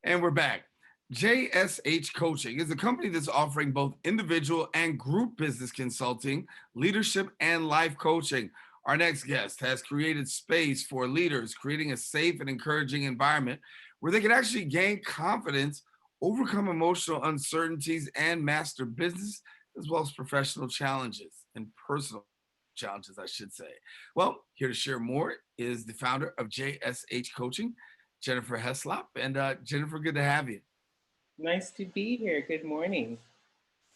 And we're back. JSH Coaching is a company that's offering both individual and group business consulting, leadership, and life coaching. Our next guest has created space for leaders, creating a safe and encouraging environment where they can actually gain confidence, overcome emotional uncertainties, and master business as well as professional challenges and personal challenges, I should say. Well, here to share more is the founder of JSH Coaching, Jennifer Heslop. And Jennifer, good to have you. Nice to be here. Good morning.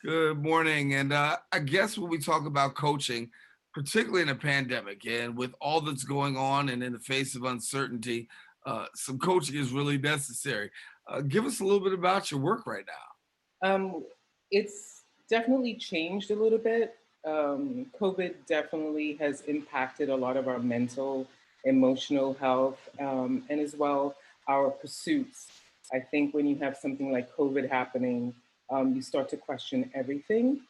Good morning. And I guess when we talk about coaching, particularly in a pandemic and with all that's going on and in the face of uncertainty, some coaching is really necessary. Give us a little bit about your work right now. Um, it's definitely changed a little bit. COVID definitely has impacted a lot of our mental, emotional health, and as well our pursuits. I think when you have something like COVID happening, you start to question everything.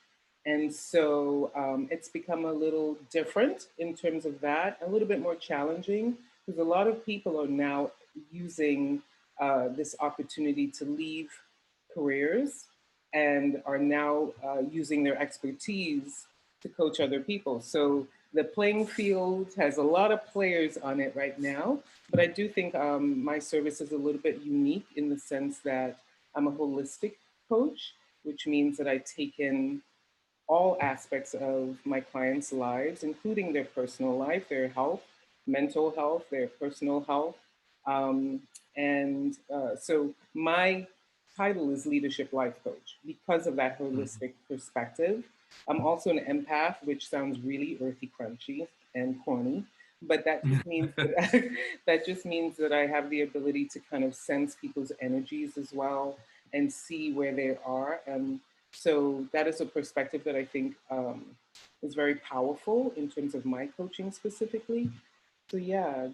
And so it's become a little different in terms of that, a little bit more challenging because a lot of people are now using this opportunity to leave careers and are now using their expertise to coach other people. So the playing field has a lot of players on it right now, but I do think my service is a little bit unique in the sense that I'm a holistic coach, which means that I take in all aspects of my clients' lives, including their personal life, their health, mental health, their personal health. Um, and so my title is Leadership Life Coach because of that Mhm. holistic perspective. I'm also an empath, which sounds really earthy, crunchy, and corny. But that just means that that just means that I have the ability to kind of sense people's energies as well and see where they are. So that is a perspective that I think is very powerful in terms of my coaching specifically. So yeah,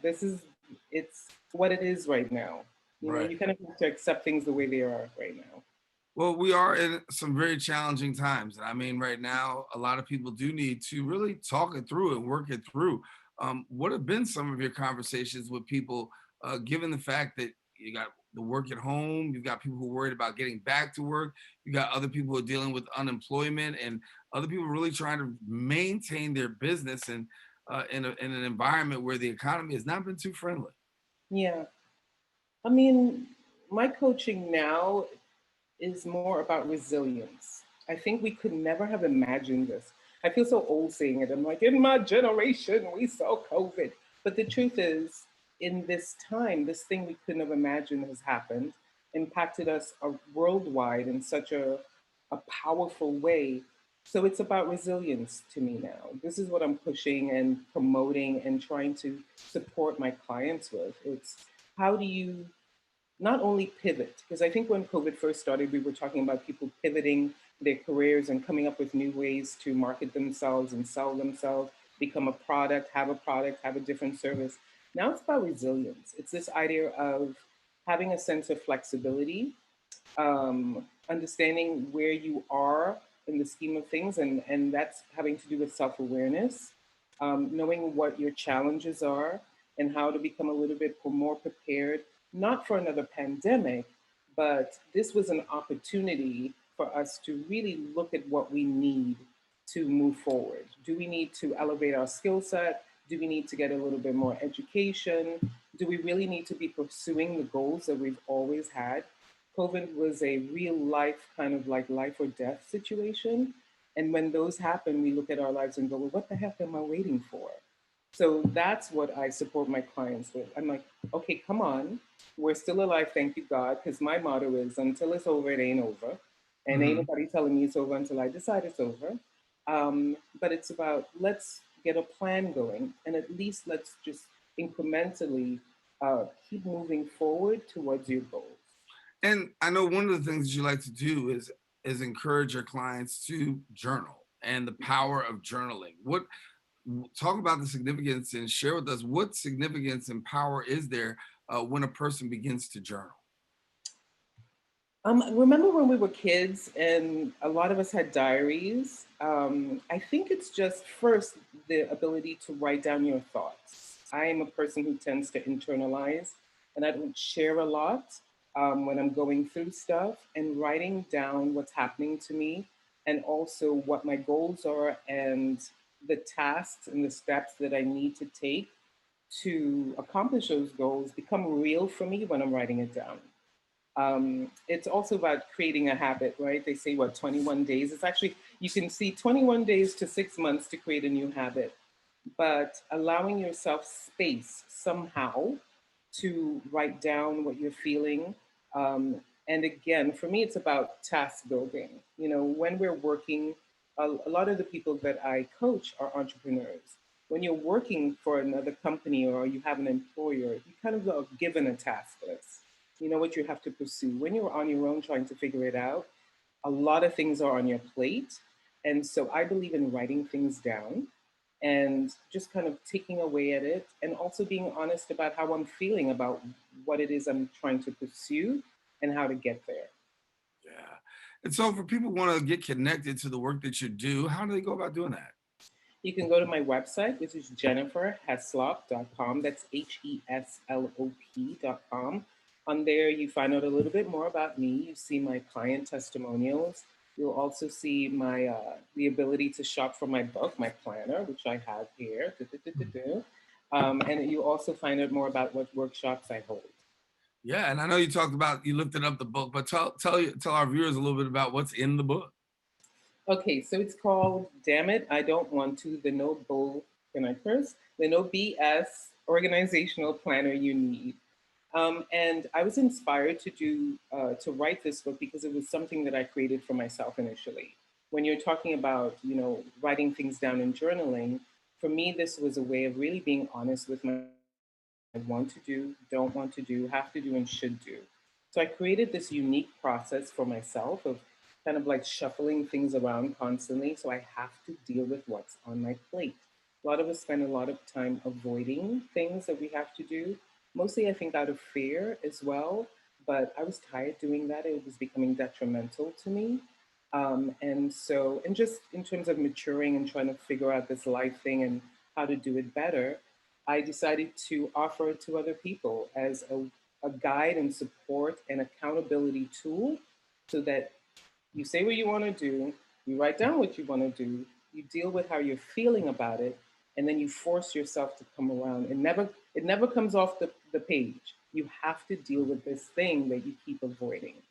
it's what it is right now. You know, Right. you kind of have to accept things the way they are right now. Well, we are in some very challenging times. And I mean, right now, a lot of people do need to really talk it through and work it through. What have been some of your conversations with people, given the fact that you got the work at home, you've got people who are worried about getting back to work, you got other people who are dealing with unemployment, and other people really trying to maintain their business and in an environment where the economy has not been too friendly. Yeah. I mean, my coaching now is more about resilience. I think we could never have imagined this. I feel so old saying it. I'm like, in my generation, we saw COVID. But the truth is, in this time, this thing we couldn't have imagined has happened, impacted us worldwide in such a powerful way. So it's about resilience to me now. This is what I'm pushing and promoting and trying to support my clients with. It's how do you not only pivot, because I think when COVID first started, we were talking about people pivoting their careers and coming up with new ways to market themselves and sell themselves, become a product, have a different service. Now it's about resilience. It's this idea of having a sense of flexibility, understanding where you are in the scheme of things, and that's having to do with self awareness, knowing what your challenges are, and how to become a little bit more prepared, not for another pandemic, but this was an opportunity for us to really look at what we need to move forward. Do we need to elevate our skill set? Do we need to get a little bit more education? Do we really need to be pursuing the goals that we've always had? COVID was a real life kind of like life or death situation. And when those happen, we look at our lives and go, well, what the heck am I waiting for? So that's what I support my clients with. I'm like, okay, come on. We're still alive, thank you, God. Because my motto is until it's over, it ain't over. And ain't Mhm. nobody telling me it's over until I decide it's over. But it's about let's get a plan going and at least let's just incrementally keep moving forward towards your goals. And I know one of the things that you like to do is encourage your clients to journal and the power of journaling. What talk about the significance and share with us what significance and power is there when a person begins to journal. Remember when we were kids and a lot of us had diaries? I think it's just first the ability to write down your thoughts. I am a person who tends to internalize and I don't share a lot. when I'm going through stuff, and writing down what's happening to me, and also what my goals are, and the tasks and the steps that I need to take to accomplish those goals become real for me when I'm writing it down. It's also about creating a habit, right? They say, what, 21 days? It's actually, you can see 21 days to 6 months to create a new habit, but allowing yourself space somehow to write down what you're feeling. And again, for me, it's about task building. When we're working, a lot of the people that I coach are entrepreneurs. When you're working for another company or you have an employer, you kind of are given a task list. You know what you have to pursue. When you're on your own trying to figure it out, a lot of things are on your plate. And so I believe in writing things down and just kind of taking away at it, and also being honest about how I'm feeling about what it is I'm trying to pursue and how to get there. Yeah. And so for people who want to get connected to the work that you do, how do they go about doing that? You can go to my website, which is jenniferheslop.com. That's Heslop.com. On there, you find out a little bit more about me. You see my client testimonials. You'll also see my the ability to shop for my book, my planner, which I have here. And you also find out more about what workshops I hold. Yeah, and I know you talked about you lifted up the book, but tell our viewers a little bit about what's in the book. Okay, so it's called Damn It, I Don't Want to, the No Bull, can I curse? The No BS Organizational Planner You Need. And I was inspired to write this book because it was something that I created for myself initially. When you're talking about, writing things down and journaling, for me, this was a way of really being honest with my I want to do, don't want to do, have to do, and should do. So I created this unique process for myself of kind of like shuffling things around constantly. So I have to deal with what's on my plate. A lot of us spend a lot of time avoiding things that we have to do, mostly, I think, out of fear as well. But I was tired doing that. It was becoming detrimental to me. And just in terms of maturing and trying to figure out this life thing and how to do it better, I decided to offer it to other people as a guide and support and accountability tool, so that you say what you want to do, you write down what you want to do, you deal with how you're feeling about it, and then you force yourself to come around. It never comes off the page. You have to deal with this thing that you keep avoiding.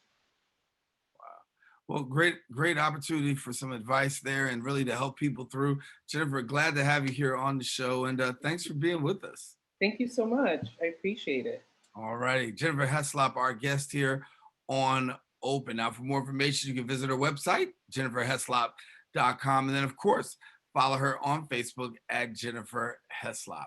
Well, great opportunity for some advice there and really to help people through. Jennifer, glad to have you here on the show, and thanks for being with us. Thank you so much. I appreciate it. All righty. Jennifer Heslop, our guest here on Open. Now, for more information, you can visit her website, jenniferheslop.com. And then, of course, follow her on Facebook at Jennifer Heslop.